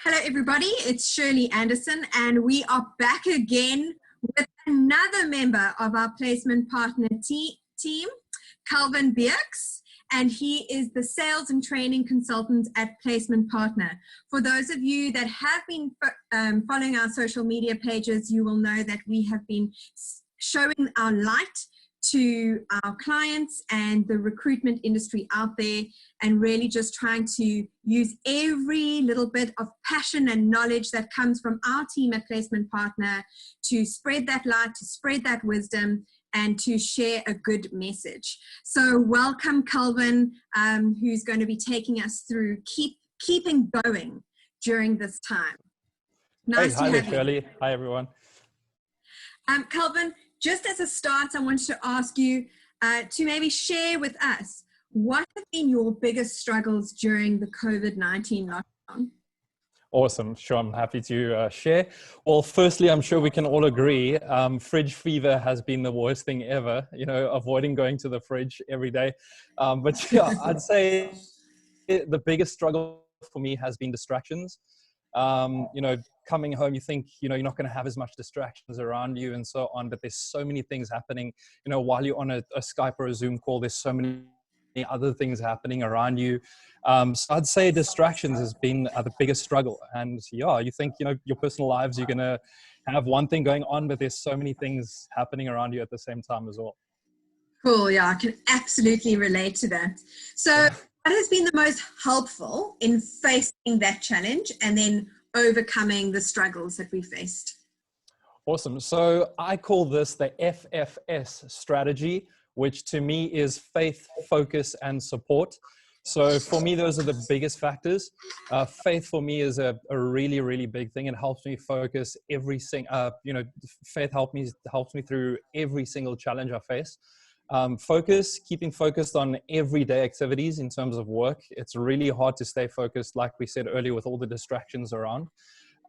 Hello, everybody. It's Shirley Anderson, and we are back again with another member of our placement partner team, Calvin Beukes, and he is the sales and training consultant at Placement Partner. For those of you that have been following our social media pages, you will know that we have been showing our light to our clients and the recruitment industry out there, and really just trying to use every little bit of passion and knowledge that comes from our team at Placement Partner to spread that light, to spread that wisdom, and to share a good message. So welcome, Calvin, who's going to be taking us through keeping going during this time. Nice to have you. Hi, Shirley. Hi, everyone. Calvin, just as a start, I wanted to ask you to maybe share with us what have been your biggest struggles during the COVID-19 lockdown? Awesome. Sure. I'm happy to share. Well, firstly, I'm sure we can all agree, fridge fever has been the worst thing ever, avoiding going to the fridge every day. But yeah, I'd say the biggest struggle for me has been distractions. Coming home, you think, you're not going to have as much distractions around you and so on, but there's so many things happening, while you're on a Skype or a Zoom call, there's so many other things happening around you. So I'd say distractions has been the biggest struggle. And yeah, you think, your personal lives, you're going to have one thing going on, but there's so many things happening around you at the same time as well. Cool. Yeah, I can absolutely relate to that. So what has been the most helpful in facing that challenge and then overcoming the struggles that we faced? Awesome. So I call this the FFS strategy, which to me is faith, focus, and support. So for me, those are the biggest factors. Faith for me is a really, really big thing. It helps me focus faith helps me through every single challenge I face. Keeping focused on everyday activities in terms of work. It's really hard to stay focused, like we said earlier, with all the distractions around.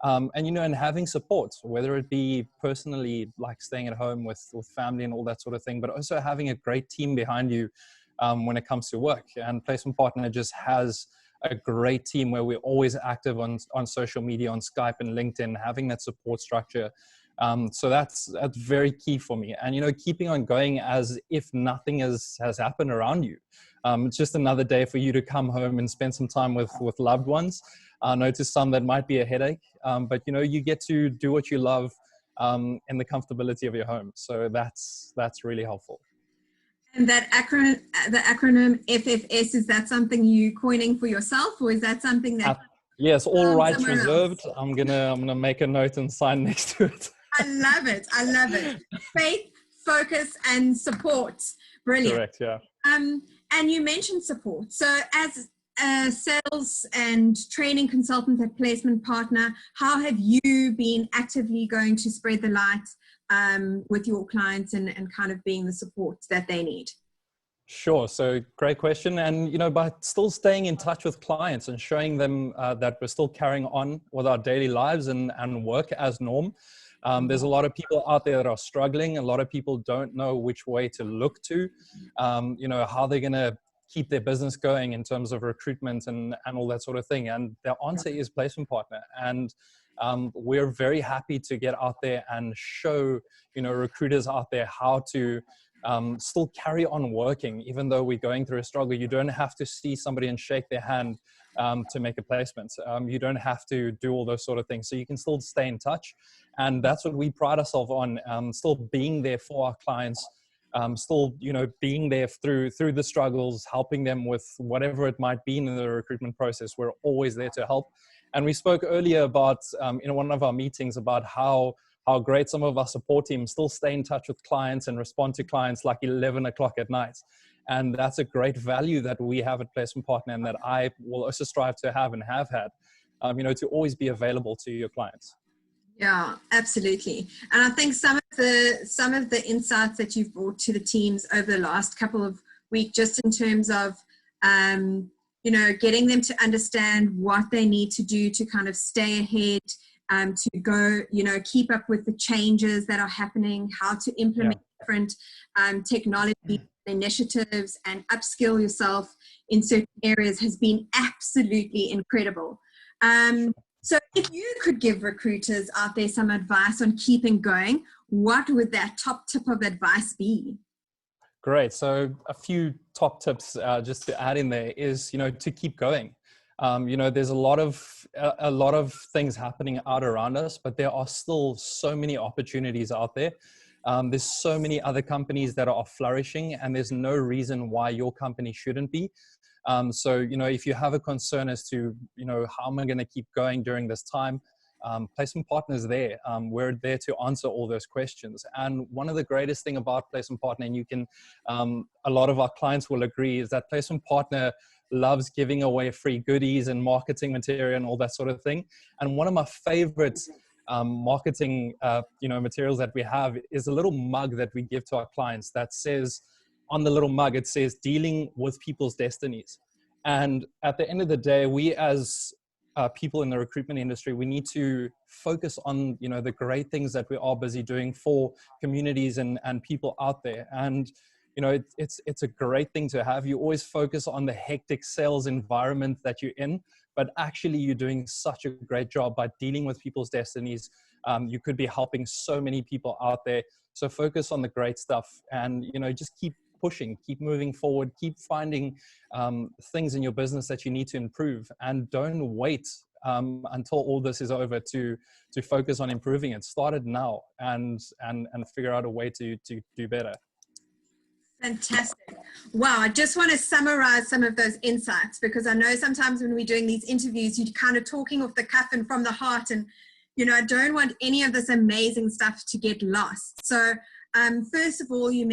And having support, whether it be personally, like staying at home with family and all that sort of thing, but also having a great team behind you when it comes to work. And Placement Partner just has a great team where we're always active on social media, on Skype and LinkedIn, having that support structure. So that's very key for me. And, keeping on going as if nothing has happened around you. It's just another day for you to come home and spend some time with loved ones. I know to some that might be a headache, but, you get to do what you love in the comfortability of your home. So that's really helpful. And that acronym FFS, is that something you coining for yourself, or is that something that... Yes, all rights reserved. I'm gonna make a note and sign next to it. I love it. I love it. Faith, focus, and support. Brilliant. Correct, yeah. And you mentioned support. So as a sales and training consultant at Placement Partner, how have you been actively going to spread the light with your clients and kind of being the support that they need? Sure. So great question. And, by still staying in touch with clients and showing them that we're still carrying on with our daily lives and work as norm. There's a lot of people out there that are struggling. A lot of people don't know which way to look to, how they're going to keep their business going in terms of recruitment and all that sort of thing. And the answer is Placement Partner. And we're very happy to get out there and show, recruiters out there how to still carry on working, even though we're going through a struggle. You don't have to see somebody and shake their hand to make a placement. You don't have to do all those sort of things. So you can still stay in touch. And that's what we pride ourselves on, still being there for our clients, still, being there through the struggles, helping them with whatever it might be in the recruitment process. We're always there to help. And we spoke earlier about, in one of our meetings, about how great some of our support teams still stay in touch with clients and respond to clients like 11 o'clock at night. And that's a great value that we have at Placement Partner, and that I will also strive to have and have had, to always be available to your clients. Yeah, absolutely. And I think some of the insights that you've brought to the teams over the last couple of weeks, just in terms of, getting them to understand what they need to do to kind of stay ahead, to go, keep up with the changes that are happening, how to implement different technology initiatives and upskill yourself in certain areas has been absolutely incredible. So if you could give recruiters out there some advice on keeping going, what would that top tip of advice be? Great. So a few top tips just to add in there is, to keep going. There's a lot of things happening out around us, but there are still so many opportunities out there. There's so many other companies that are flourishing, and there's no reason why your company shouldn't be. So, if you have a concern as to, how am I going to keep going during this time, Placement Partners there. We're there to answer all those questions. And one of the greatest thing about Placement Partner, and a lot of our clients will agree, is that Placement Partner loves giving away free goodies and marketing material and all that sort of thing. And one of my favorite marketing, materials that we have is a little mug that we give to our clients that says, on the little mug, it says, dealing with people's destinies. And at the end of the day, we as people in the recruitment industry, we need to focus on, the great things that we are busy doing for communities and people out there. And, it's a great thing to have. You always focus on the hectic sales environment that you're in, but actually you're doing such a great job by dealing with people's destinies. You could be helping so many people out there. So focus on the great stuff and, just keep pushing, keep moving forward, keep finding things in your business that you need to improve, and don't wait until all this is over to focus on improving it. Start it now and figure out a way to do better. Fantastic. Wow. I just want to summarize some of those insights, because I know sometimes when we're doing these interviews, you're kind of talking off the cuff and from the heart, and, I don't want any of this amazing stuff to get lost. So first of all, you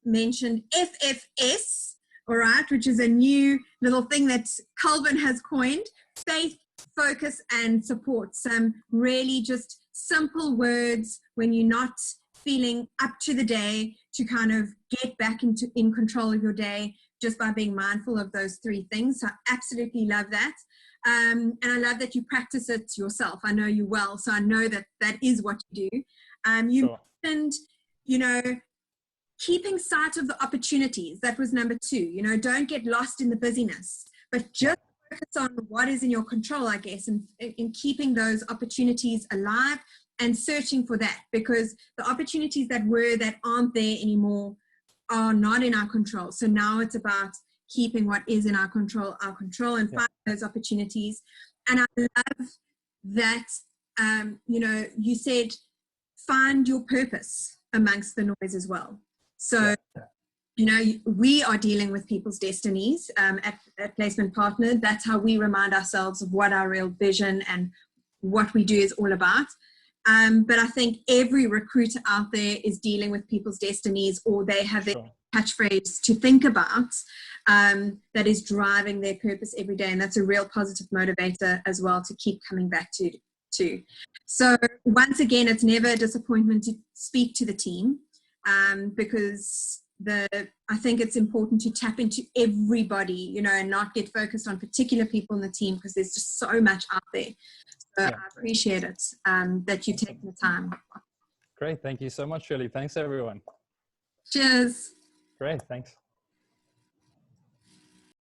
mentioned FFS, all right, which is a new little thing that Calvin has coined: faith, focus, and support. Some really just simple words when you're not feeling up to the day, to kind of get back in control of your day just by being mindful of those three things. So I absolutely love that. And I love that you practice it yourself. I know you well, so I know that that is what you do. You mentioned, keeping sight of the opportunities. That was number 2. Don't get lost in the busyness, but just focus on what is in your control, I guess, and in keeping those opportunities alive and searching for that, because the opportunities that aren't there anymore are not in our control. So now it's about keeping what is in our control, and find those opportunities. And I love that, you said, find your purpose amongst the noise as well. So, we are dealing with people's destinies at Placement Partner. That's how we remind ourselves of what our real vision and what we do is all about. But I think every recruiter out there is dealing with people's destinies, or they have their catchphrase to think about that is driving their purpose every day. And that's a real positive motivator as well to keep coming back to. So once again, it's never a disappointment to speak to the team, because I think it's important to tap into everybody, and not get focused on particular people in the team, because there's just so much out there. So I appreciate it that you've taken the time. Great. Thank you so much, Shirley. Thanks, everyone. Cheers. Great. Thanks.